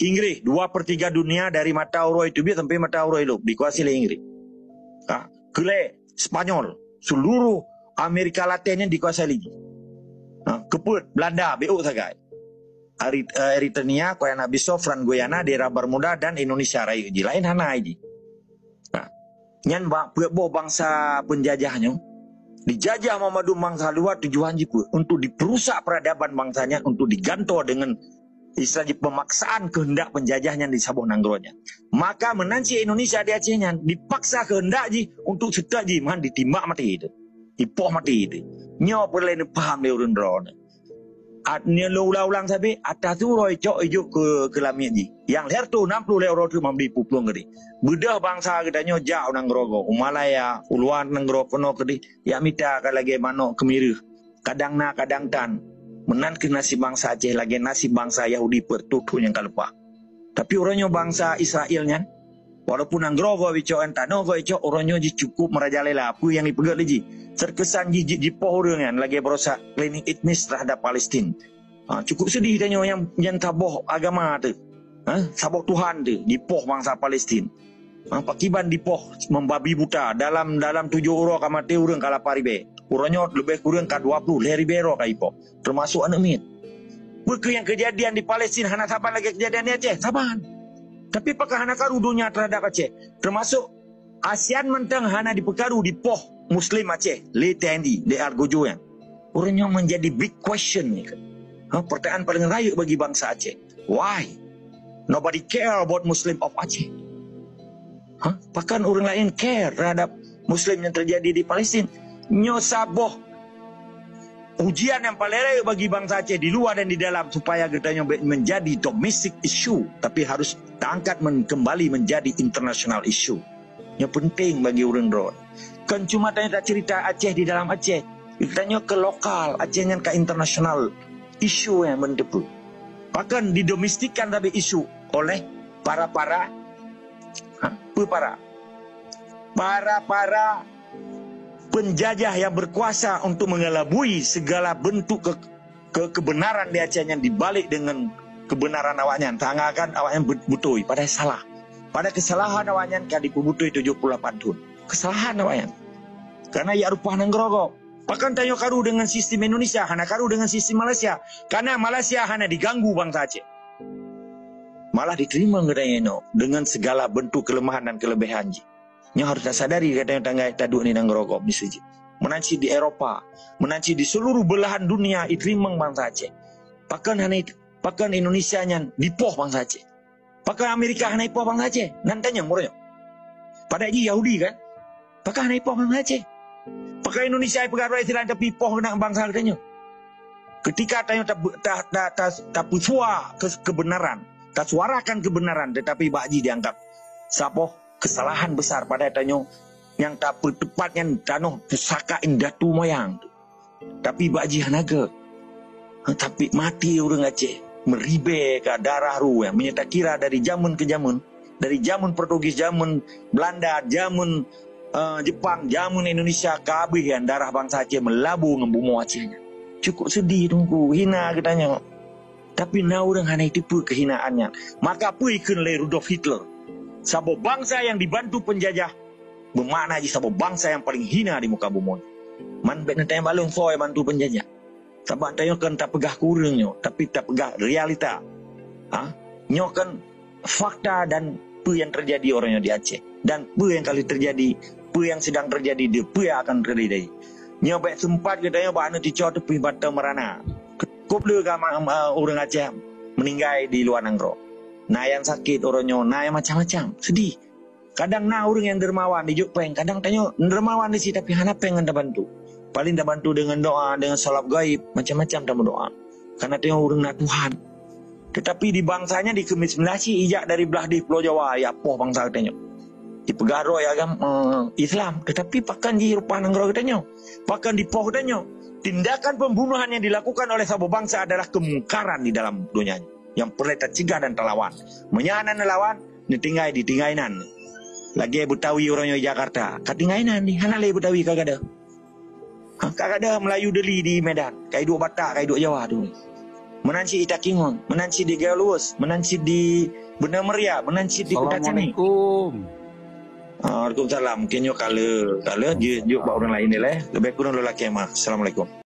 Inggris 2/3 dunia dari mata Euro itu sampai mata Euro itu dikuasai oleh Inggris. Kele Spanyol, seluruh Amerika Latinnya dikuasai lagi. Keput Belanda, BU sagai. Eritrea, Guyana Bissau, Fran Guyana, daerah Bermuda dan Indonesia Raya. Lain hana aja. Nyan bangsa penjajahnya dijajah Muhammadu bangsa luar tujuan jipu untuk diperusak peradaban bangsanya, untuk diganto dengan istilahnya pemaksaan kehendak penjajahnya di Sabah Nanggronya. Maka menanci Indonesia di Acehnya dipaksa kehendak ji untuk setak ji man ditimbak mati itu. Ipoh mati itu. Nyo perlu paham dia urun drone. Atnya lo ulang sabi atas tu roi cok ijuk ke lamit ji. Yang leher tu 60 euro tu membeli puplung gede. Bedah bangsa katanya jauh Nanggrogo, Umalaya, Uluan Nanggro kono gede. Ya mita kalage mano kemiru. Kadang na kadang tan. Menan ke nasi bangsa Aceh lagi nasi bangsa Yahudi pertutu yang kalupa. Tapi orangnya bangsa Israelnya, walaupun Nanggrogo bico entano go ico orangnya ji cukup merajalela apa yang dipegat lagi. Terkesan ji poh orangnya lagi berusaha klinik etnis terhadap Palestin. Cukup sedih tanya yang taboh agama tu. Saboh Tuhan tu dipoh bangsa Palestin. Pakiban dipoh membabi buta dalam 7 uro kamate urang kala paribe. Urangnya lebih kurang ka 20 ribu euro ka ipoh. Termasuk anak mit. Bukan yang kejadian di Palestin hana saban lagi kejadian di Aceh, saban. Tapi apakah hana karu dunia terhadap Aceh? Termasuk ASEAN mentang hana dipekaru di poh Muslim Aceh, le TNI, le Argojo yang. Orangnya menjadi big question ni. Pertanyaan paling raya bagi bangsa Aceh. Why? Nobody care about Muslim of Aceh. Bahkan orang lain care terhadap Muslim yang terjadi di Palestin. Nyo saboh ujian yang paling raya bagi bangsa Aceh di luar dan di dalam supaya katanya menjadi domestic issue, tapi harus diangkat kembali menjadi international issue. Yang penting bagi orang drone. Kan cuma tanya cerita Aceh di dalam Aceh, tanya ke lokal Aceh yang ke international issue yang mendepu. Bahkan didomestikan tapi isu oleh para penjajah yang berkuasa untuk mengelabui segala bentuk kebenaran di Aceh yang dibalik dengan kebenaran awaknya. Tangakan awaknya butui pada salah. Pada kesalahan awaknya kan dipubutui 78 tahun. Kesalahan awaknya. Karena ya rupa Nanggrogo. Bahkan tanya karu dengan sistem Indonesia, hana karu dengan sistem Malaysia. Karena Malaysia hana diganggu bangsa Aceh. Malah diterima katanya dengan segala bentuk kelemahan dan kelebihan. Nya harus sadari katanya tangga taduk ni Nanggrogo bisa je. Menanci di Eropa, menanci di seluruh belahan dunia diterima bangsa Aceh. Bahkan Indonesia nya dipoh bangsa Aceh. Bahkan Amerika hana ipoh bangsa Aceh. Nantanya murnya. Pada Yahudi kan? Bahkan hana ipoh bangsa Aceh. Pakai Indonesia pegawai Islam tapi poh kena bangsa katanya. Ketika tanya tak pusua kebenaran, tak suarakan kebenaran, tetapi bakji dianggap sapoh kesalahan besar pada tanya yang tak tepatnya tanah pusaka indatu moyang. Tapi bakji hanaga. Tapi mati orang Aceh meribe ke darah ru yang menyata kira dari zaman ke zaman, dari zaman Portugis, zaman Belanda, zaman Jepang, jamun Indonesia, kabeh yang darah bangsa Aceh melabuh ngembumu Acehnya. Cukup sedih tunggu, hina katanya. Tapi na orang hana tipu kehinaannya. Maka apa ikun le Rudolf Hitler? Sabo bangsa yang dibantu penjajah, bermakna je sabo bangsa yang paling hina di muka bumi. Man bet tanya balung soy bantu penjajah. Sabak tanya kan tak pegah kurangnya, tapi tak pegah realita. Nyo kan fakta dan apa yang terjadi orangnya di Aceh. Dan apa yang kali terjadi, apa yang sedang terjadi, apa yang akan terjadi. Nyobek sempat katanya bahana ticau tepi bata merana. Kuplu orang Aceh meninggal di luar Nanggro. Nah yang sakit orangnya, nah yang macam-macam, sedih. Kadang nah orang yang dermawan di Jepang, kadang tanya dermawan di sini tapi hana pengen dah bantu. Paling dah bantu dengan doa, dengan salat gaib, macam-macam dah berdoa. Karena tanya orang nak Tuhan. Tetapi di bangsanya di Kemis Melasi ijak dari belah di Pulau Jawa ya poh bangsa katanya. Di pegaroi agama Islam, tetapi pakan di rupa Nanggro katanya. Pakan di poh katanya. Tindakan pembunuhan yang dilakukan oleh sabo bangsa adalah kemungkaran di dalam dunia yang perlu tercegah dan terlawan. Menyanan lawan ditinggai di tingainan. Lagi Betawi orangnya Jakarta, katingainan di hana le Betawi kagak ada. Kagak ada Melayu Deli di Medan, kai dua Batak, kai dua Jawa tu. menanci itakingon, menanci di Galuas, menanci di Benar Meriah, menanci di Kudacani. Assalamualaikum. Waalaikumsalam. Mungkin yo kala dia buat orang lain ni lah. Lebih kurang lelaki mah. Assalamualaikum.